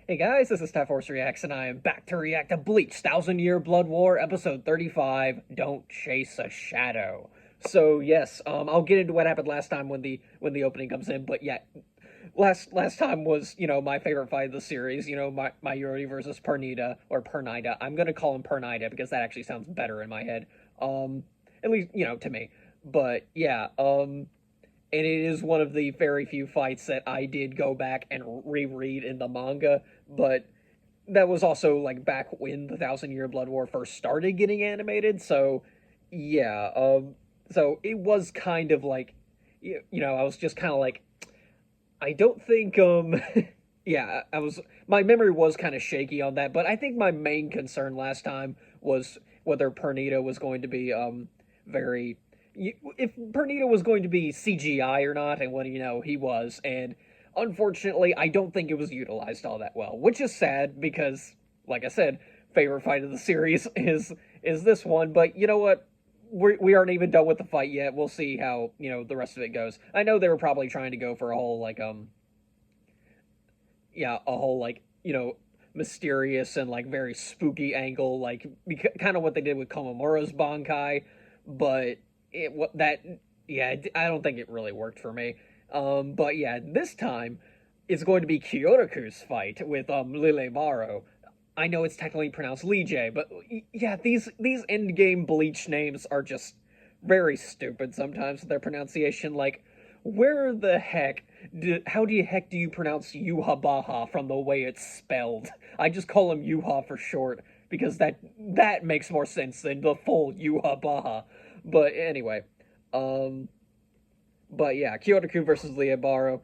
Hey guys, this is Force Reacts, and I am back to react to Bleach, Thousand Year Blood War, episode 35, Don't Chase a Shadow. So yes, I'll get into what happened last time when the opening comes in, but yeah, last time was, my favorite fight of the series, my Yuri versus Pernita, or Pernida. I'm gonna call him Pernida because that actually sounds better in my head. Um, at least, to me. But yeah, and it is one of the very few fights that I did go back and reread in the manga, but that was also like back when the Thousand Year Blood War first started getting animated, so yeah, so it was kind of like, I was just kind of like, I don't think, yeah, my memory was kind of shaky on that, but I think my main concern last time was whether Pernita was going to be, very, if Pernita was going to be CGI or not, and when, he was, and unfortunately, I don't think it was utilized all that well, which is sad because, like I said, favorite fight of the series is this one, but you know what? We aren't even done with the fight yet. We'll see how the rest of it goes. I know they were probably trying to go for a whole like yeah, a whole like mysterious and like very spooky angle, like kind of what they did with Komamura's Bankai, but it what that yeah, I don't think it really worked for me. But yeah, this time it's going to be Kyotoku's fight with Lile Baro. I know it's technically pronounced Lee but yeah, these end game Bleach names are just very stupid sometimes with their pronunciation. Like, where the heck how do you heck do you pronounce Yuha Baha from the way it's spelled? I just call him Yuha for short because that makes more sense than the full Yuha Baha. But anyway, um, but yeah, Kyotoku versus Liabaro,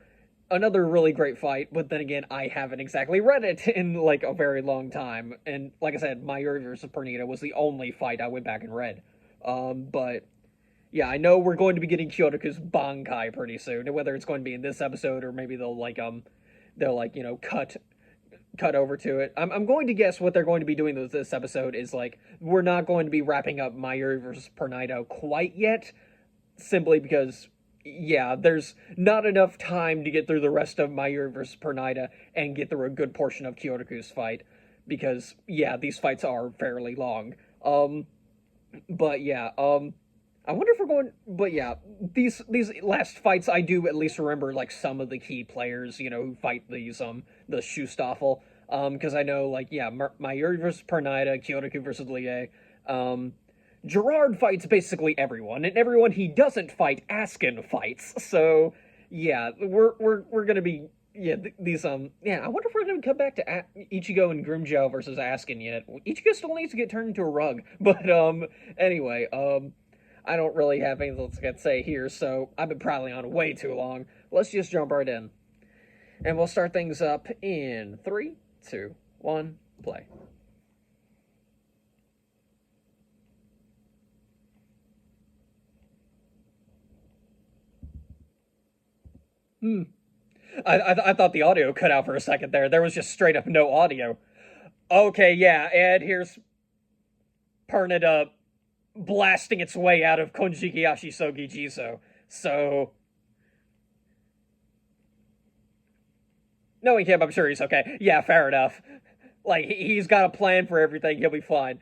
another really great fight. But then again, I haven't exactly read it in like a very long time, and like I said, Mayuri versus Pernita was the only fight I went back and read. But yeah, I know we're going to be getting Kyotoku's Bankai pretty soon. Whether it's going to be in this episode or maybe they'll like cut over to it. I'm going to guess what they're going to be doing with this episode is like we're not going to be wrapping up Mayuri versus Pernito quite yet, simply because yeah, there's not enough time to get through the rest of Mayuri versus Pernida and get through a good portion of Kyotoku's fight because yeah, these fights are fairly long. But yeah, I wonder if we're going. But yeah, these last fights, I do at least remember like some of the key players, who fight these the Schustaffel. Because I know like yeah, Mayuri versus Pernida, Kyotoku versus Lie. Gerard fights basically everyone, and everyone he doesn't fight, Askin fights. So yeah, we're gonna be yeah these yeah. I wonder if we're gonna come back to Ichigo and Grimjow versus Askin yet. Ichigo still needs to get turned into a rug, but anyway I don't really have anything to say here, so I've been prattling on way too long. Let's just jump right in, and we'll start things up in three, two, one, play. Hmm. I thought the audio cut out for a second there. There was just straight up no audio. Okay, yeah, and here's Pernida blasting its way out of Konjikiyashi Sogi Jiso. So, knowing him, I'm sure he's okay. Yeah, fair enough. Like, he's got a plan for everything, he'll be fine.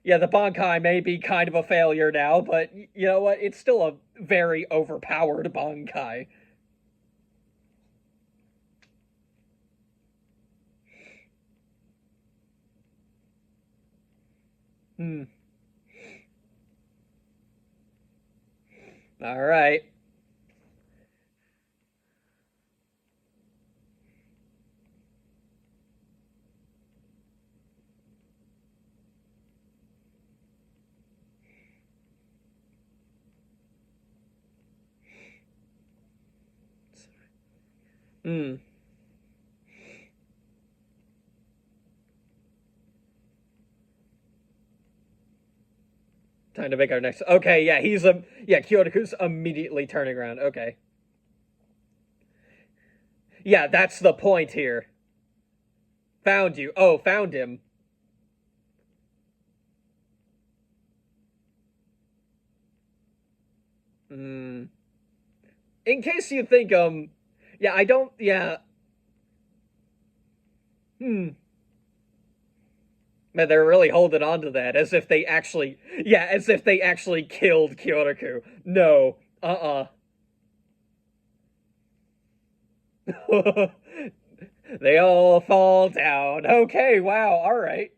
Yeah, the Bankai may be kind of a failure now, but you know what? It's still a very overpowered Bankai. Hmm. All right. Hmm. Time to make our next. Okay, yeah, yeah. Kyotoku's immediately turning around. Okay, yeah, that's the point here. Found you. Oh, found him. Hmm. In case you think, yeah, I don't. Yeah, Hmm. Man, they're really holding on to that as if they actually, yeah, as if they actually killed Kyoraku. No, they all fall down. Okay, wow, all right.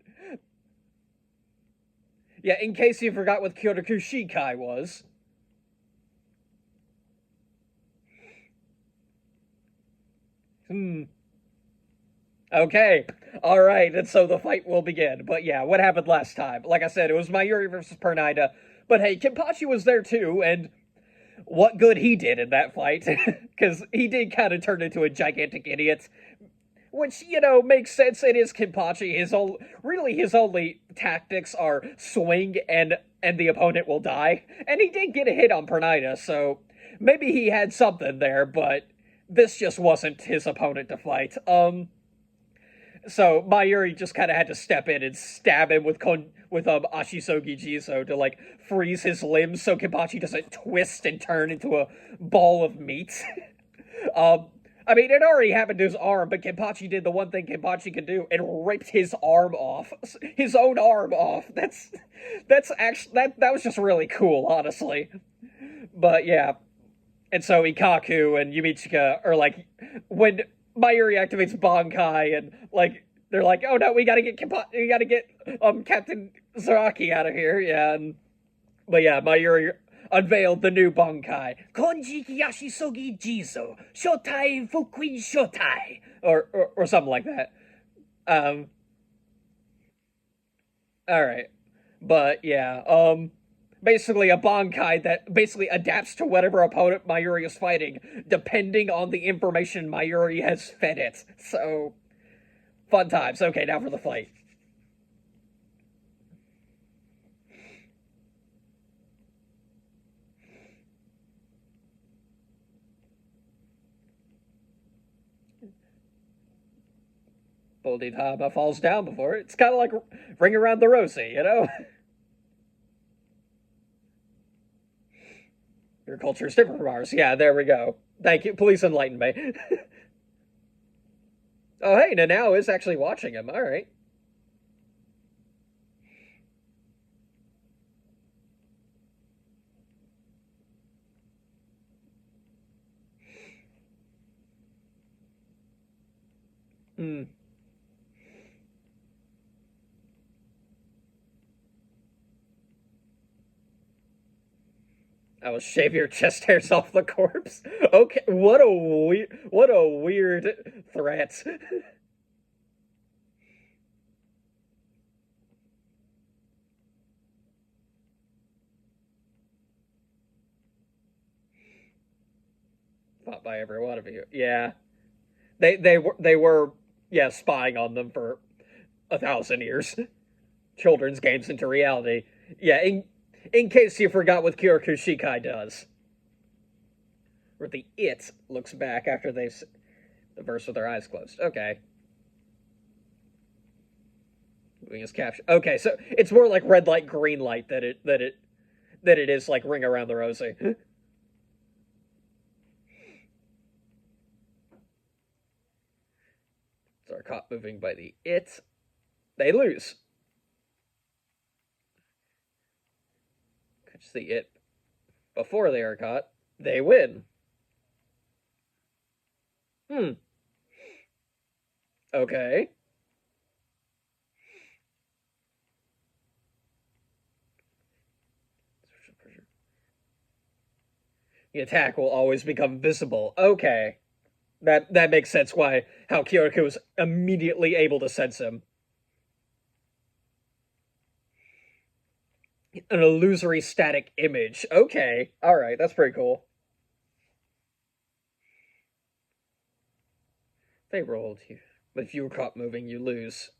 Yeah, in case you forgot what Kyoraku Shikai was. Hmm. Okay. All right. And so the fight will begin. But yeah, what happened last time? Like I said, it was Mayuri versus Pernida. But hey, Kenpachi was there too, and what good he did in that fight. Because he did kind of turn into a gigantic idiot. Which, makes sense. It is Kenpachi. His only tactics are swing and the opponent will die. And he did get a hit on Pernida, so maybe he had something there, but this just wasn't his opponent to fight. So Mayuri just kind of had to step in and stab him with Ashisogi Jizo to like freeze his limbs so Kenpachi doesn't twist and turn into a ball of meat. um, I mean, it already happened to his arm, but Kenpachi did the one thing Kenpachi could do and ripped his arm off, his own arm off. That's actually that was just really cool, honestly. But yeah, and so Ikaku and Yumichika are like, when Mayuri activates Bankai, and like they're like, oh no, we gotta get Captain Zaraki out of here. Yeah, but yeah, Mayuri unveiled the new Bankai. Konjiki Yashisogi Jizo Shotai Fukuin Shotai, or something like that. Um, all right, but yeah, basically a Bankai that basically adapts to whatever opponent Mayuri is fighting, depending on the information Mayuri has fed it. So, fun times. Okay, now for the fight. Bodhidharma falls down before it. It's kind of like Ring Around the Rosie, you know? Your culture is different from ours. Yeah, there we go. Thank you. Please enlighten me. Oh, hey, Nanao is actually watching him. All right. Hmm. I will shave your chest hairs off the corpse. Okay, what a weird threat. Fought by every one of you. Yeah, they were yeah spying on them for 1,000 years. Children's games into reality. Yeah, in case you forgot what Kyoku Shikai does, where the it looks back after they the verse with their eyes closed. Okay, doing his capture. Okay, so it's more like red light, green light that it is like Ring Around the Rosie. So are caught moving by the it. They lose. Catch the it before they are caught. They win. Hmm. Okay. The attack will always become visible. Okay. That makes sense why how Kyoku was immediately able to sense him. An illusory static image. Okay. Alright, that's pretty cool. They rolled you. But if you were caught moving, you lose.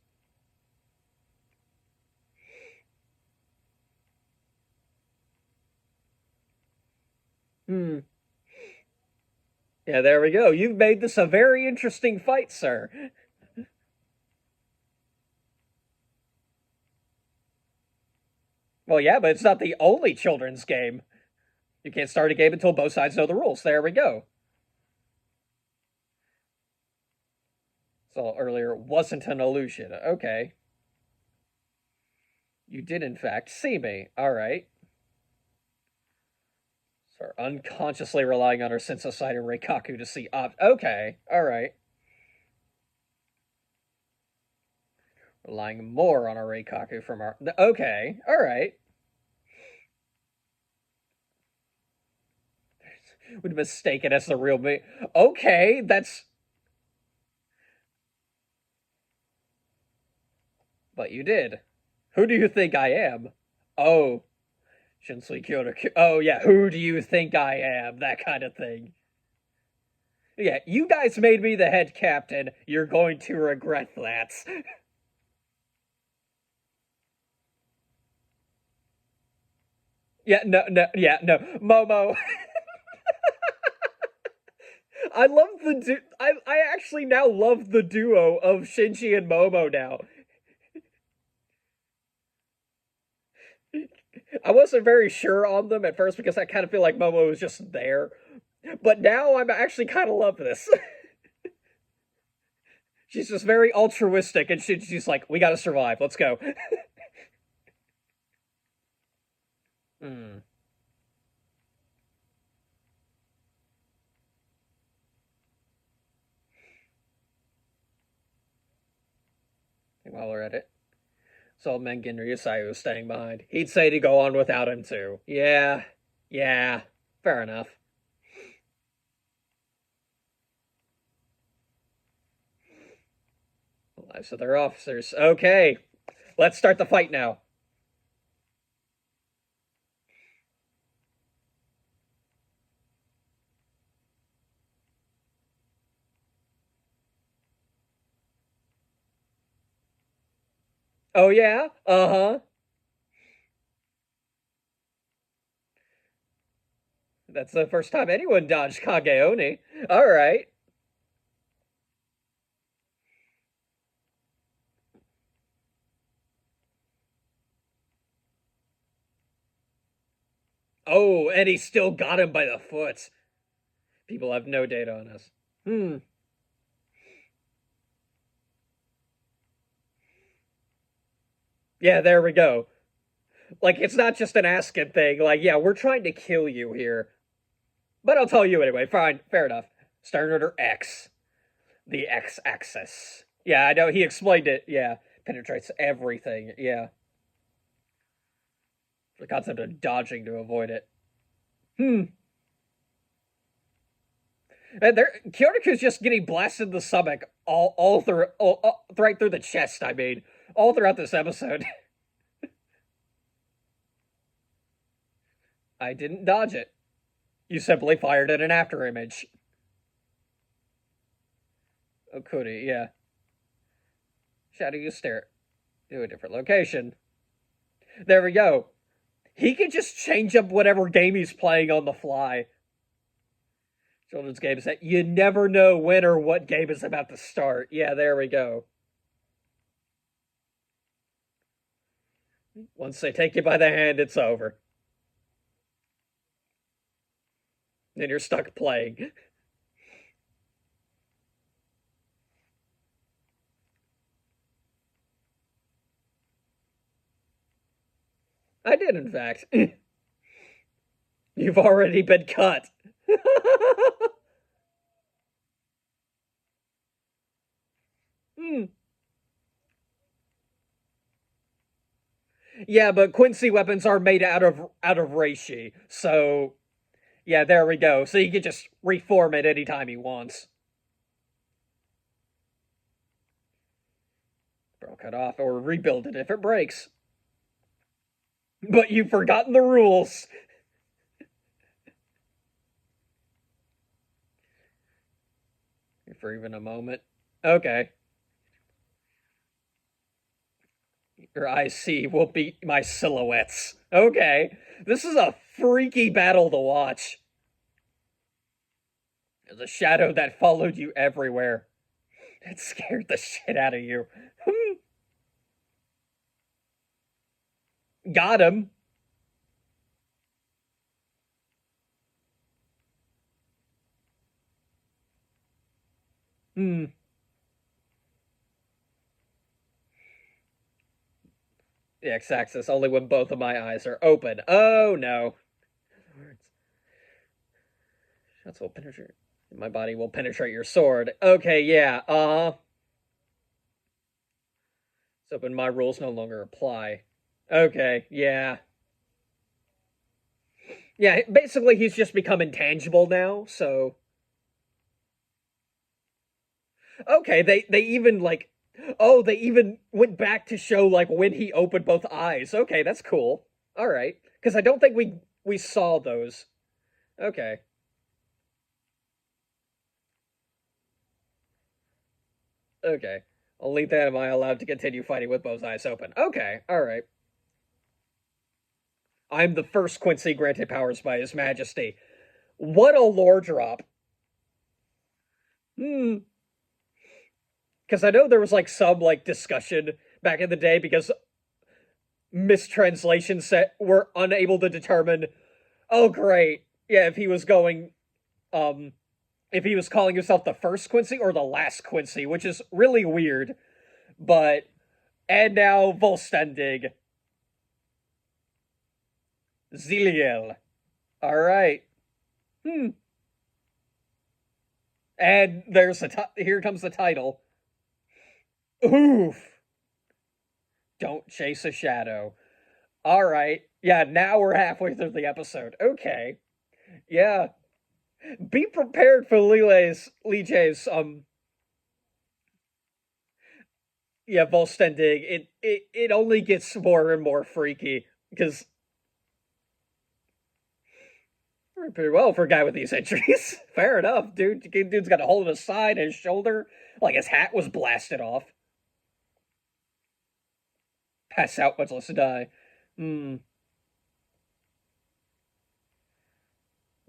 Hmm. Yeah, there we go. You've made this a very interesting fight, sir. Well, yeah, but it's not the only children's game. You can't start a game until both sides know the rules. There we go. Saw earlier wasn't an illusion. Okay. You did, in fact, see me. All right. So unconsciously relying on our sense of sight and Reikaku to see Okay. All right. Relying more on our Reikaku from our. Okay. All right. Would mistake it as the real me. Okay. That's. But you did. Who do you think I am? Oh. Shinsui Kyoto. Oh, yeah. Who do you think I am? That kind of thing. Yeah, you guys made me the head captain. You're going to regret that. Yeah, no, no, yeah, no. Momo. I love I actually now love the duo of Shinji and Momo now. I wasn't very sure on them at first because I kind of feel like Momo was just there. But now I'm actually kind of love this. She's just very altruistic and she's like, we gotta survive. Let's go. Hmm. While we're at it. So Mengen Ryusai staying behind. He'd say to go on without him too. Yeah. Yeah. Fair enough. Lives of their officers. Okay. Let's start the fight now. Oh yeah? Uh-huh. That's the first time anyone dodged Kageoni. Alright. Oh, and he still got him by the foot. People have no data on us. Hmm. Yeah, there we go. Like, it's not just an asking thing. Like, yeah, we're trying to kill you here. But I'll tell you anyway. Fine. Fair enough. Stern Order X. The X axis. Yeah, I know. He explained it. Yeah. Penetrates everything. Yeah. The concept of dodging to avoid it. Hmm. And there, Kyotoku's just getting blasted in the stomach all through, right through the chest. I mean, all throughout this episode. I didn't dodge it. You simply fired at an after image. Okuri, yeah. Shadow, you stare to a different location. There we go. He can just change up whatever game he's playing on the fly. Children's games that you never know when or what game is about to start. Yeah, there we go. Once they take you by the hand, it's over. Then you're stuck playing. I did, in fact. You've already been cut. Hmm. Yeah, but Quincy weapons are made out of reishi, so yeah, there we go. So he can just reform it anytime he wants. Broke it off or rebuild it if it breaks. But you've forgotten the rules. For even a moment. Okay. Your eyes see will beat my silhouettes. Okay. This is a freaky battle to watch. There's a shadow that followed you everywhere. It scared the shit out of you. Got him. Hmm. The x-axis only when both of my eyes are open. Oh no. Shots will penetrate. My body will penetrate your sword. Okay, yeah. So, but my rules no longer apply. Okay, yeah. Yeah, basically he's just become intangible now, so okay, they even like oh, they even went back to show like when he opened both eyes. Okay, that's cool. All right. Cuz I don't think we saw those. Okay. Okay. Only then am I allowed to continue fighting with both eyes open. Okay. All right. I'm the first Quincy granted powers by His Majesty. What a lore drop. Hmm. Because I know there was like some like discussion back in the day because mistranslations set were unable to determine. Oh, great. Yeah, if he was going, um, if he was calling himself the first Quincy or the last Quincy, which is really weird. But and now Volstendig, Ziliel. All right. Hmm. And there's here comes the title. Oof. Don't chase a shadow. All right. Yeah, now we're halfway through the episode. Okay. Yeah. Be prepared for Lee J's yeah, Volstendig. It only gets more and more freaky because pretty well for a guy with these injuries. Fair enough, dude. Dude's got a hole in his side, his shoulder, like his hat was blasted off. Pass out, much less die. Hmm.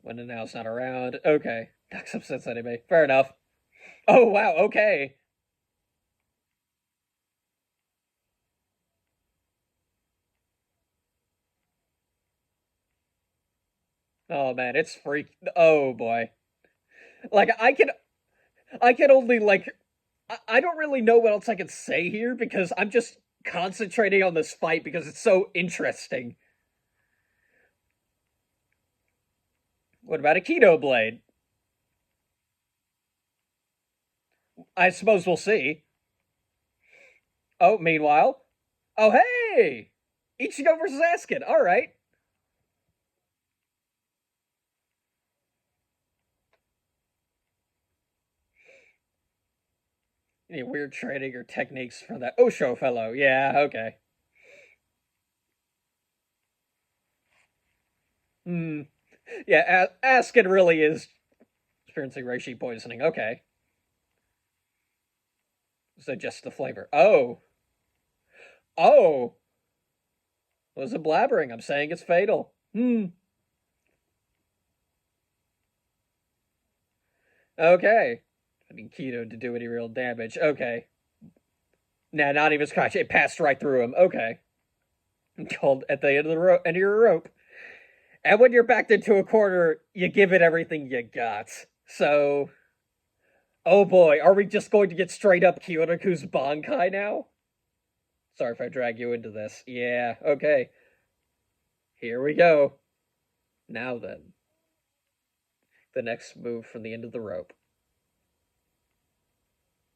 When and now's not around. Okay. Knocks up sense anime. Fair enough. Oh wow. Okay. Oh man, it's freak. Oh boy. Like I can only like I don't really know what else I can say here because I'm just concentrating on this fight because it's so interesting. What about a keto blade? I suppose we'll see. Oh, meanwhile. Oh hey! Ichigo versus Askin. Alright. Any weird training or techniques from that Osho fellow? Yeah, okay. Hmm. Yeah, Askin really is experiencing reishi poisoning. Okay. So just the flavor. Oh. Oh. Was it blabbering? I'm saying it's fatal. Hmm. Okay. I need keto to do any real damage. Okay. Nah, not even scratch. It passed right through him. Okay. Called at the end of the end of your rope. And when you're backed into a corner, you give it everything you got. So, oh boy, are we just going to get straight up Kyotoku's Bankai now? Sorry if I drag you into this. Yeah, okay. Here we go. Now then, the next move from the end of the rope.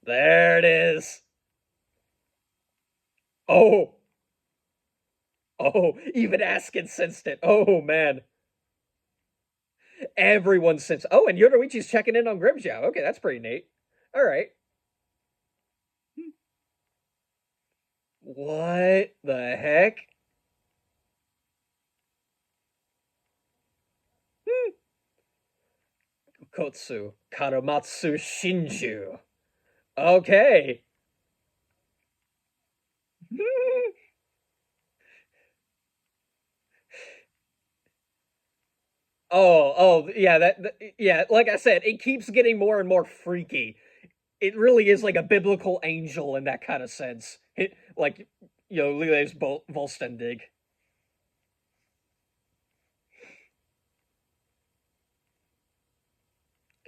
There it is. Oh, oh, even Askin sensed it. Oh man, everyone sensed. Oh, and Yoruichi's checking in on Grimjow. Okay, that's pretty neat. All right. What the heck? Kotsu Karamatsu Shinju. Okay. Yeah, yeah, like I said, it keeps getting more and more freaky. It really is like a biblical angel in that kind of sense. Like, Lile's Volstendig.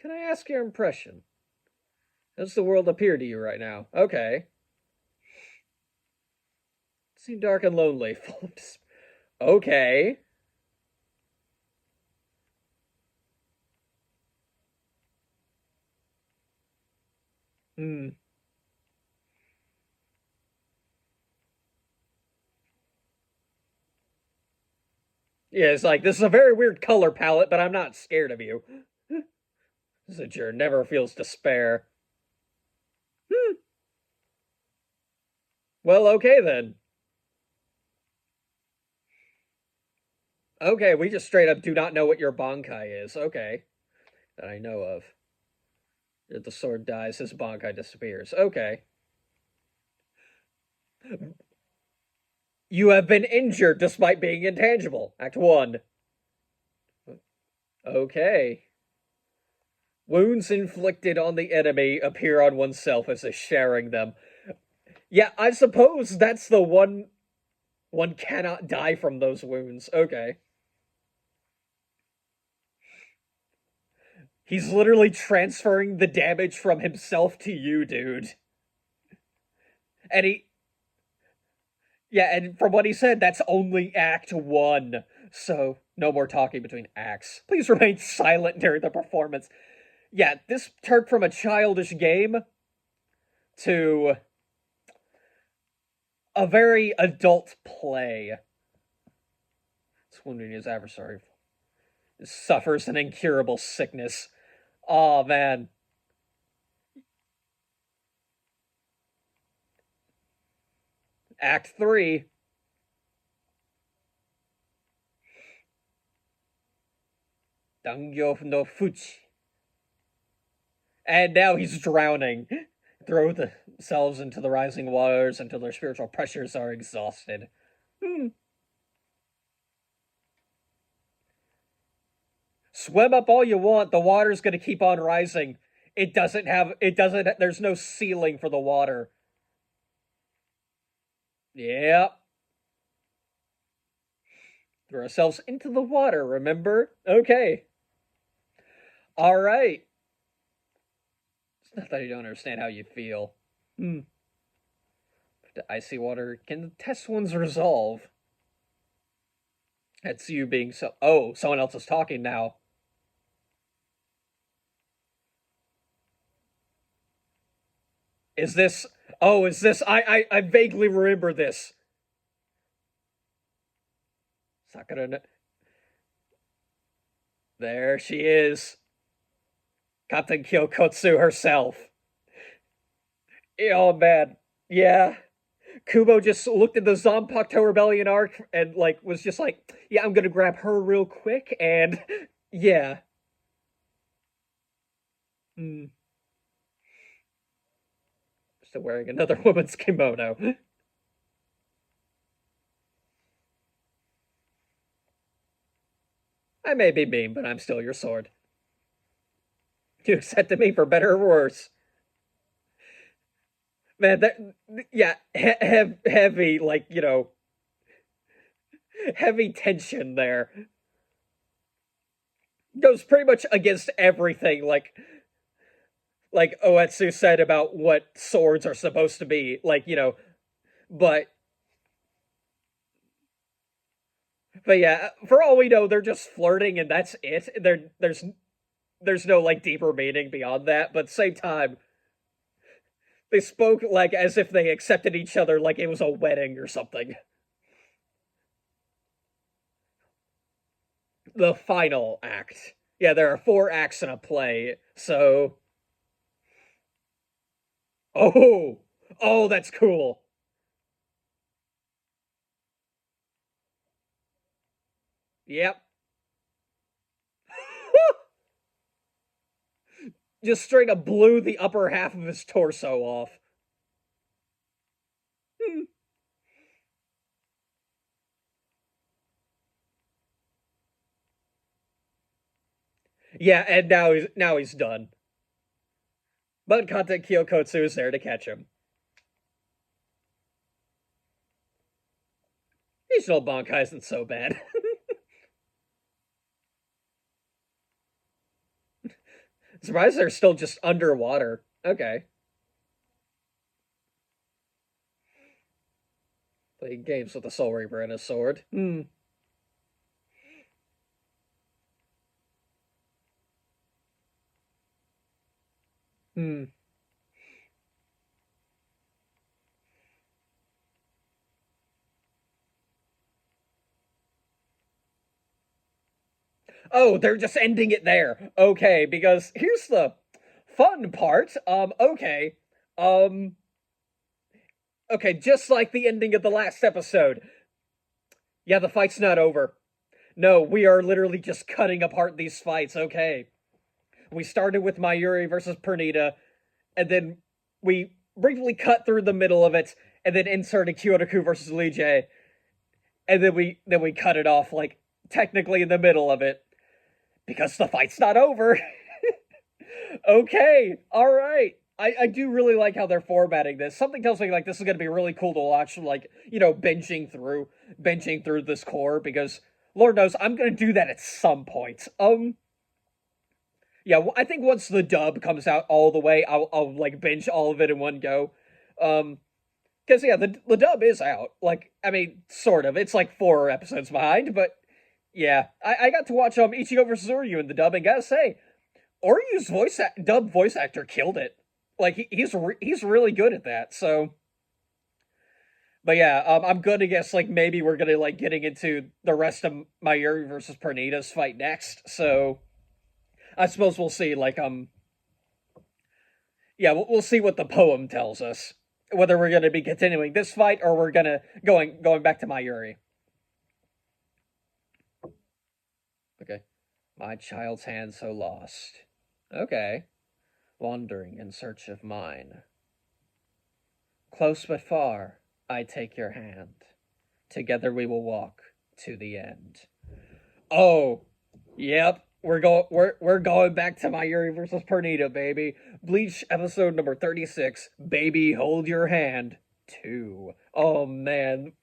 Can I ask your impression? How does the world appear to you right now? Okay. Seem dark and lonely. Full of okay. Hmm. Yeah, it's like, this is a very weird color palette, but I'm not scared of you. Zajir never feels despair. Hmm. Well, okay then. Okay, we just straight up do not know what your Bankai is. Okay. That I know of. If the sword dies, his Bankai disappears. Okay. You have been injured despite being intangible. Act 1. Okay. Wounds inflicted on the enemy appear on oneself as if sharing them. Yeah, I suppose that's the one cannot die from those wounds. Okay. He's literally transferring the damage from himself to you, dude. And yeah, and from what he said, that's only Act 1. So, no more talking between acts. Please remain silent during the performance. Yeah, this turned from a childish game to a very adult play. It's wounding his adversary suffers an incurable sickness. Oh man. Act 3. Dangyo no Fuchi. And now he's drowning. Throw themselves into the rising waters until their spiritual pressures are exhausted. Hmm. Swim up all you want, the water's gonna keep on rising. There's no ceiling for the water. Yep. Throw ourselves into the water, remember? Okay. Alright. It's not that I don't understand how you feel. Hmm. The icy water can the test one's resolve. That's you being so. Oh, someone else is talking now. Is this? Oh, is this? I vaguely remember this. Sakura. There she is. Captain Kyokotsu herself. Oh man. Yeah. Kubo just looked at the Zanpakuto Rebellion arc and like was just like, yeah, I'm gonna grab her real quick and yeah. Mm. Still wearing another woman's kimono. I may be mean, but I'm still your sword. You accepted me for better or worse. Man, that yeah, heavy like heavy tension there. Goes pretty much against everything like Oetsu said about what swords are supposed to be. But but yeah, for all we know, they're just flirting and that's it. There's no like deeper meaning beyond that. But at the same time, they spoke like as if they accepted each other like it was a wedding or something. The final act. Yeah, there are 4 acts in a play, so oh, oh, that's cool. Yep. Just straight up blew the upper half of his torso off. Hmm. Yeah, and now he's done. But Kata Kyokotsu is there to catch him. Regional Bankai isn't so bad. Surprised they're still just underwater. Okay. Playing games with the Soul Reaper and his sword. Hmm. Hmm. Oh, they're just ending it there. Okay, because here's the fun part. Um, okay, just like the ending of the last episode. Yeah, the fight's not over. No, we are literally just cutting apart these fights. Okay. We started with Mayuri versus Pernita, and then we briefly cut through the middle of it, and then inserted Kyotoku versus Lee J, and then we cut it off like technically in the middle of it because the fight's not over. Okay, all right. I do really like how they're formatting this. Something tells me like this is gonna be really cool to watch, like binging through this core because Lord knows I'm gonna do that at some point. Yeah, I think once the dub comes out all the way, I'll like binge all of it in one go. Um, because yeah, the dub is out. Like, I mean, sort of. It's like 4 episodes behind, but yeah, I got to watch Ichigo versus Uryu in the dub, and gotta say, Oryu's dub voice actor killed it. Like he's really good at that. So, but yeah, I'm gonna guess like maybe we're gonna like getting into the rest of Mayuri versus Pernita's fight next. So I suppose we'll see. Like yeah, we'll see what the poem tells us. Whether we're gonna be continuing this fight or we're gonna going back to Mayuri. Okay, my child's hand so lost. Okay, wandering in search of mine. Close but far, I take your hand. Together we will walk to the end. Oh, yep. We're going back to Mayuri versus Pernita, baby. Bleach episode number 36. Baby, hold your hand. 2. Oh man.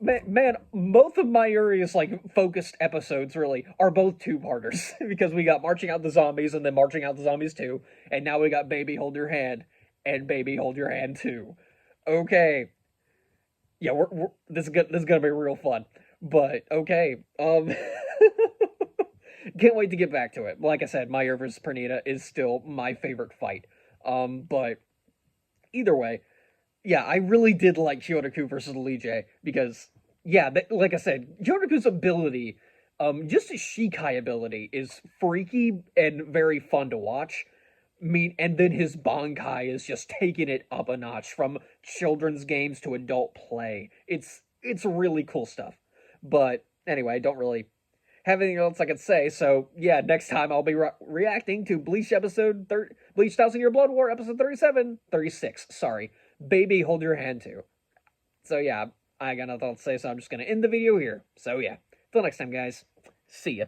Man, both of Mayuri's like focused episodes really are both two-parters because we got Marching Out the Zombies and then Marching Out the Zombies 2, and now we got Baby Hold Your Hand and Baby Hold Your Hand 2. Okay, yeah, this is gonna be real fun. But okay, can't wait to get back to it. Like I said, Meyer versus Pernita is still my favorite fight. But either way, yeah, I really did like Kyotoku versus Lee J because yeah, like I said, Kyotoku's ability, just his Shikai ability is freaky and very fun to watch. And then his Bankai is just taking it up a notch from children's games to adult play. It's really cool stuff. But anyway, I don't really have anything else I can say. So yeah, next time I'll be reacting to Bleach Thousand Year Blood War episode 37, 36. Sorry, Baby Hold Your Hand too. So yeah, I got nothing else to say. So I'm just gonna end the video here. So yeah, till next time, guys. See ya.